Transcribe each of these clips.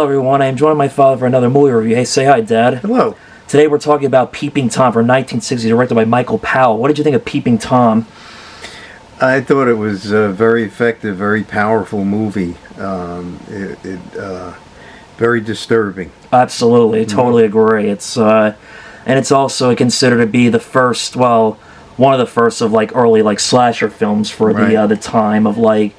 everyone. I am joining my father for another movie review. Hey, say hi, Dad. Hello. Today we're talking about Peeping Tom from 1960, directed by Michael Powell. What did you think of Peeping Tom? I thought it was a very effective, very powerful movie. Very disturbing. Absolutely, totally agree. It's and it's also considered to be the first, well, one of the first of like early like slasher films for the time of like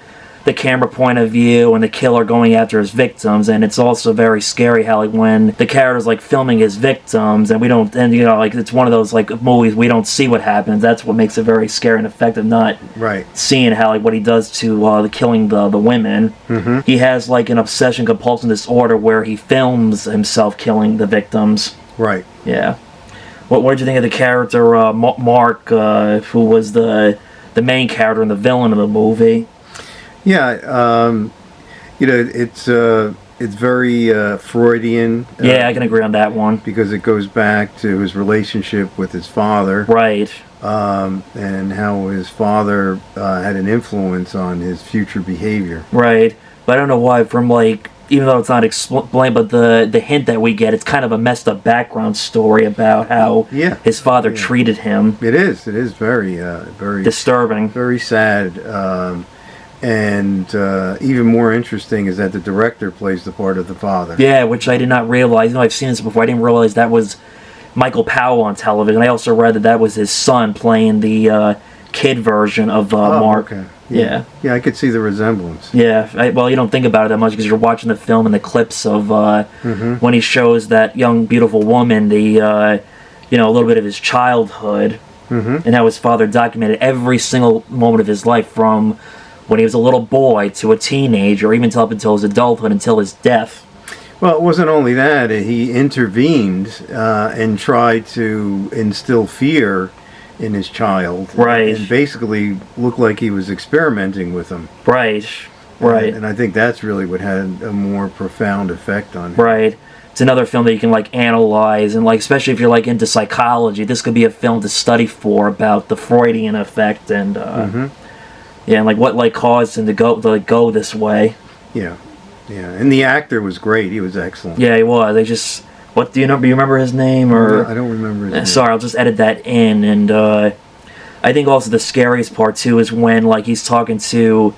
the camera point of view and the killer going after his victims. And it's also very scary how like when the character's like filming his victims and we don't, and you know, like it's one of those like movies we don't see what happens. That's what makes it very scary and effective, not seeing how like what he does to the killing the women. He has like an obsession compulsion disorder where he films himself killing the victims. Yeah. What did you think of the character Mark, who was the main character and the villain of the movie? Yeah, you know, it's very Freudian. Yeah, I can agree on that one. Because it goes back to his relationship with his father. And how his father had an influence on his future behavior. But I don't know why, from like, even though it's not explained, but the hint that we get, it's kind of a messed up background story about how his father treated him. It is very disturbing. Very sad. And even more interesting is that the director plays the part of the father. Yeah, which I did not realize. You know, I've seen this before. I didn't realize that was Michael Powell on television. I also read that was his son playing the kid version of Mark. Okay. Yeah, I could see the resemblance. Well, you don't think about it that much because you're watching the film and the clips of when he shows that young, beautiful woman the, you know, a little bit of his childhood and how his father documented every single moment of his life from when he was a little boy to a teenager, even up until his adulthood, until his death. Well, it wasn't only that. He intervened and tried to instill fear in his child. And basically looked like he was experimenting with him. And I think that's really what had a more profound effect on him. It's another film that you can like analyze, and like especially if you're like into psychology, this could be a film to study for about the Freudian effect and and like what like caused him to go this way. And the actor was great. He was excellent. He was. They just, what do you know? Do you remember his name? Or I don't remember his name. Sorry, I'll just edit that in. And I think also the scariest part too is when like he's talking to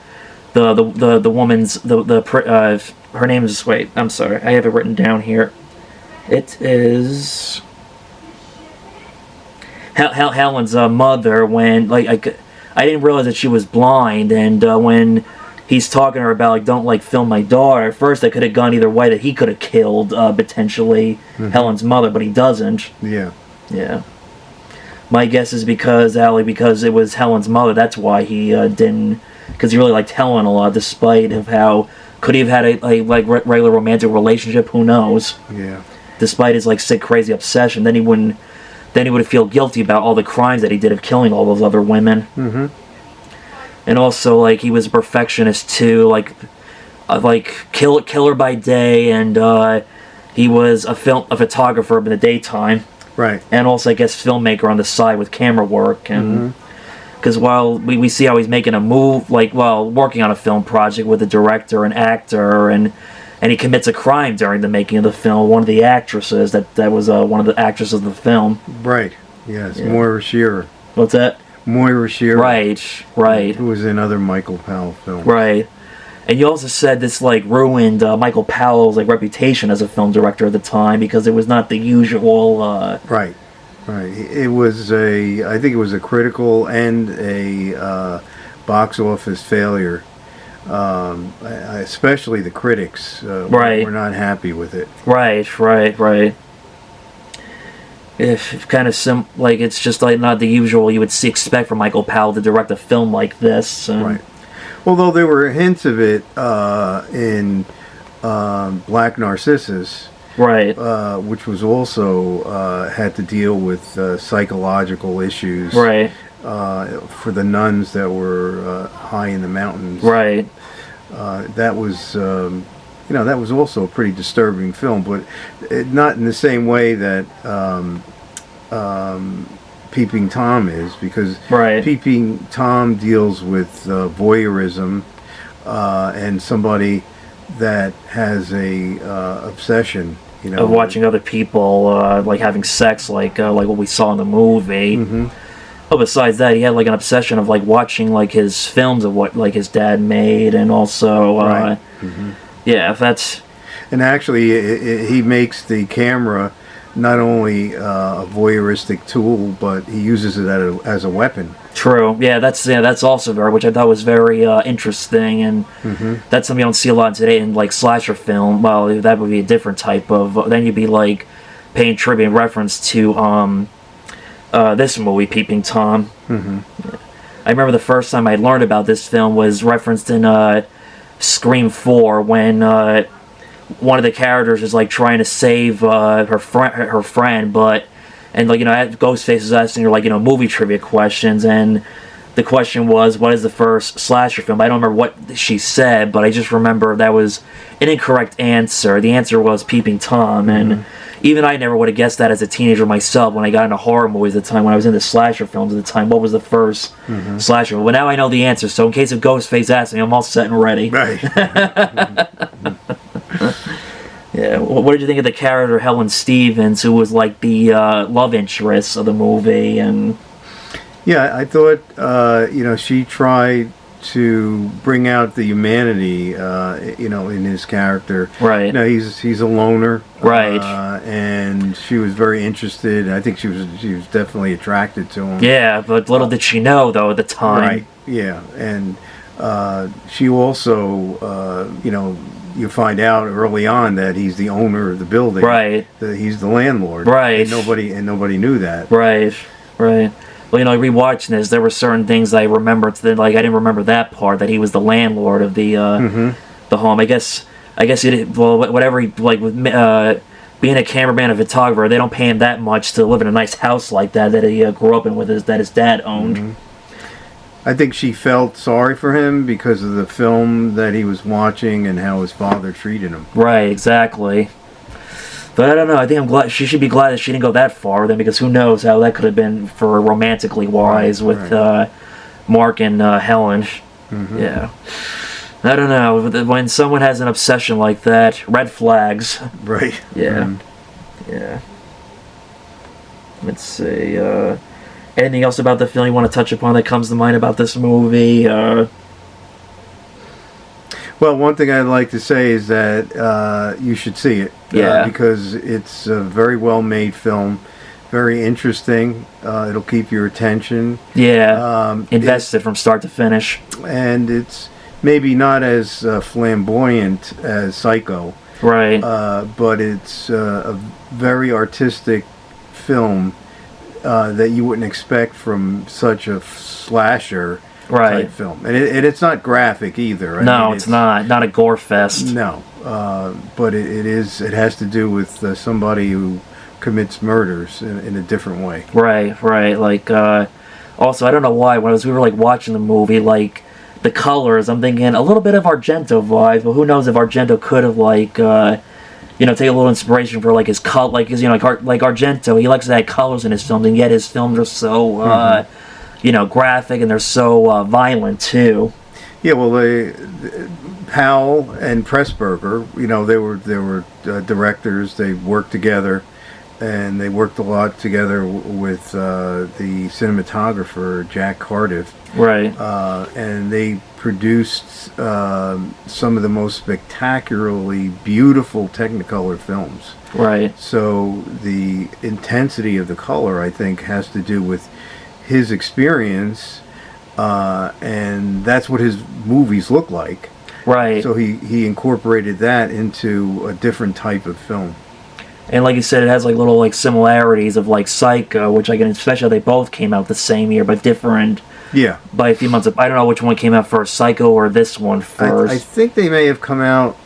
the woman's her name is, wait, I'm sorry, I have it written down here. It is Helen's mother, when like I didn't realize that she was blind, and when he's talking to her about like don't like film my daughter, at first I could have gone either way, that he could have killed potentially Helen's mother, but he doesn't. My guess is because it was Helen's mother, that's why he didn't, because he really liked Helen a lot, despite of how could he have had a like regular romantic relationship, who knows. Despite his like sick crazy obsession, then he would feel guilty about all the crimes that he did of killing all those other women. And also, like, he was a perfectionist too, like killer by day, and he was a photographer in the daytime. And also, I guess, filmmaker on the side with camera work, and because while we see how he's making a move, like while working on a film project with a director and actor, and he commits a crime during the making of the film. One of the actresses that was one of the actresses of the film. Moira Shearer. What's that? Moira Shearer. Right. Who was in other Michael Powell films. And you also said this like ruined Michael Powell's like reputation as a film director at the time, because it was not the usual. It was I think it was a critical and a box office failure. Especially the critics were not happy with it. If kind of like it's just like not the usual you would expect from Michael Powell to direct a film like this. Although there were hints of it in Black Narcissus, which was also had to deal with psychological issues. For the nuns that were high in the mountains. That was, that was also a pretty disturbing film, but not in the same way that Peeping Tom is, because Peeping Tom deals with voyeurism and somebody that has a obsession, of watching other people like having sex, like what we saw in the movie. Mm-hmm. But besides that, he had like an obsession of like watching like his films of what like his dad made, and also Right. Mm-hmm. yeah, that's. And actually, he makes the camera not only a voyeuristic tool, but he uses it as a weapon. True. Yeah, that's also which I thought was very interesting, and that's something you don't see a lot today in like slasher film. Well, that would be a different type of. Then you'd be like paying tribute in reference to this movie, Peeping Tom. Mm-hmm. I remember the first time I learned about this film was referenced in Scream 4 when one of the characters is like trying to save her friend, and like Ghostface is asking her like movie trivia questions, and the question was, what is the first slasher film? I don't remember what she said, but I just remember that was an incorrect answer. The answer was Peeping Tom, and even I never would have guessed that as a teenager myself when I got into horror movies at the time, when I was into slasher films at the time. What was the first slasher film? But now I know the answer, so in case of Ghostface asks me, I'm all set and ready. Right. Yeah, what did you think of the character Helen Stevens, who was like the love interest of the movie? And yeah, I thought she tried to bring out the humanity in his character. Right. He's a loner. Right. And she was very interested. I think she was definitely attracted to him. Yeah, but little did she know though at the time. Right. Yeah, and she also you find out early on that he's the owner of the building. Right. That he's the landlord. Right. And nobody knew that. Right. Right. Well, rewatching this, there were certain things I remembered. Like I didn't remember that part, that he was the landlord of the home. I guess whatever he like with being a cameraman, a photographer, they don't pay him that much to live in a nice house like that he grew up in that his dad owned. Mm-hmm. I think she felt sorry for him because of the film that he was watching and how his father treated him. Right, exactly. But I don't know. I think I'm glad. She should be glad that she didn't go that far then, because who knows how that could have been for romantically wise with Mark and Helen. Mm-hmm. Yeah. I don't know. When someone has an obsession like that, red flags. Right. Yeah. Mm-hmm. Yeah. Let's see. Anything else about the film you want to touch upon that comes to mind about this movie? Well, one thing I'd like to say is that you should see it. Yeah. Because it's a very well-made film, very interesting. It'll keep your attention. Yeah. Invested from start to finish. And it's maybe not as flamboyant as Psycho. Right. But it's a very artistic film that you wouldn't expect from such a slasher type film, and it's not graphic either. It's not a gore fest. No, but it has to do with somebody who commits murders in a different way. Right. Like also, I don't know why when we were like watching the movie, like the colors, I'm thinking a little bit of Argento vibes, but who knows if Argento could have like take a little inspiration for like his color, like his like Argento. He likes to add colors in his films, and yet his films are so graphic, and they're so violent too. Yeah, well, Powell and Pressburger, they were directors. They worked together, and they worked a lot together with the cinematographer Jack Cardiff. Right. And they produced some of the most spectacularly beautiful Technicolor films. Right. So the intensity of the color, I think, has to do with his experience, and that's what his movies look like. Right. So he incorporated that into a different type of film. And like you said, it has like little like similarities of like Psycho, which I can especially they both came out the same year, but different. Yeah. By a few months. I don't know which one came out first, Psycho or this one first. I think they may have come out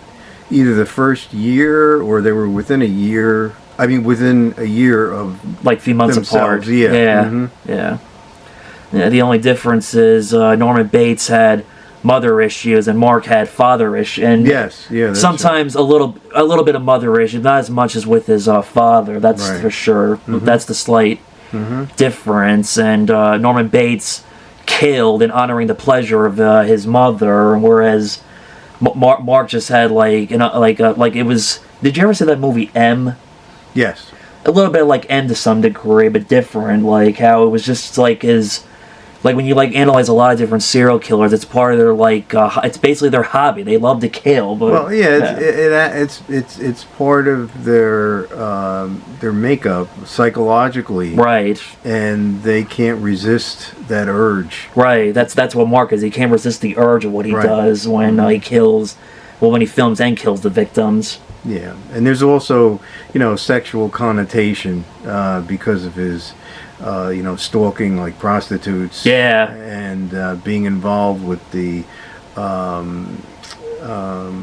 either the first year or they were within a year. I mean, within a year of like a few months apart. Yeah. Yeah. Mm-hmm. Yeah. Yeah. The only difference is Norman Bates had mother issues and Mark had father issues. And yes, yeah. Sometimes right. a little bit of mother issues, not as much as with his father. That's right. For sure. Mm-hmm. That's the slight difference. And Norman Bates killed in honoring the pleasure of his mother, whereas Mark just had like like it was. Did you ever see that movie M? Yes. A little bit like M to some degree, but different. Like how it was just like like when you like analyze a lot of different serial killers, it's part of their like it's basically their hobby. They love to kill. But well, yeah, it's part of their makeup psychologically, right? And they can't resist that urge. Right. That's what Mark is. He can't resist the urge of what he does when he kills. Well, when he films and kills the victims. Yeah, and there's also sexual connotation because of his. Stalking like prostitutes. Yeah. And being involved with the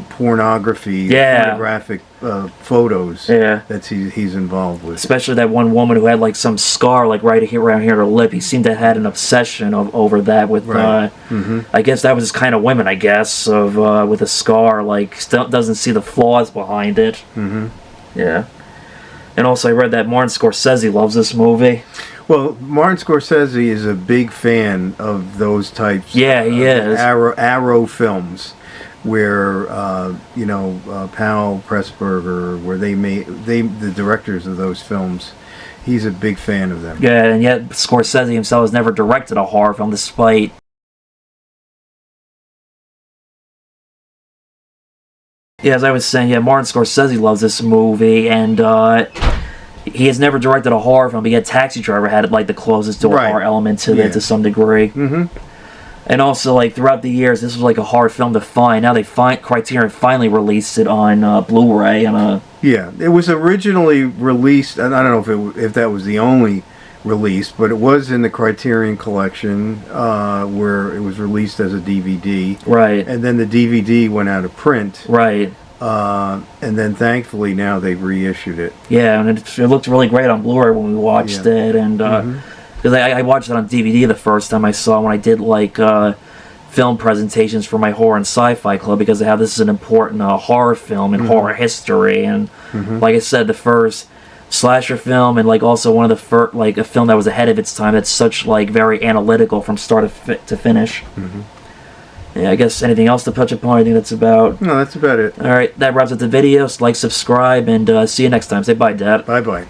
pornography, pornographic photos. Yeah. That he's involved with. Especially that one woman who had like some scar like right here around here on her lip. He seemed to have had an obsession over that with. I guess that was his kind of women. I guess of with a scar, like still doesn't see the flaws behind it. Yeah. And also, I read that Martin Scorsese loves this movie. Well, Martin Scorsese is a big fan of those types. Yeah, he is. Arrow films, where Powell, Pressburger, where the directors of those films. He's a big fan of them. Yeah, and yet Scorsese himself has never directed a horror film, despite. Yeah, as I was saying, Martin Scorsese loves this movie, and he has never directed a horror film, but yet Taxi Driver had like the closest to a horror element to it to some degree. And also, like throughout the years, this was like a hard film to find. Now Criterion finally released it on Blu-ray and Yeah, it was originally released, and I don't know if that was the only release, but it was in the Criterion collection where it was released as a DVD. Right. And then the DVD went out of print. Right. And then thankfully now they've reissued it. Yeah, and it looked really great on Blu-ray when we watched it, and because I watched it on DVD the first time I saw it when I did like film presentations for my horror and sci-fi club, because of how this is an important horror film in horror history, and like I said, the first slasher film, and like also one of the first like a film that was ahead of its time. That's such like very analytical from start to finish. Yeah, I guess anything else to touch upon? I think that's about. No, that's about it. All right, that wraps up the video. So like, subscribe, and see you next time. Say bye, Dad. Bye bye.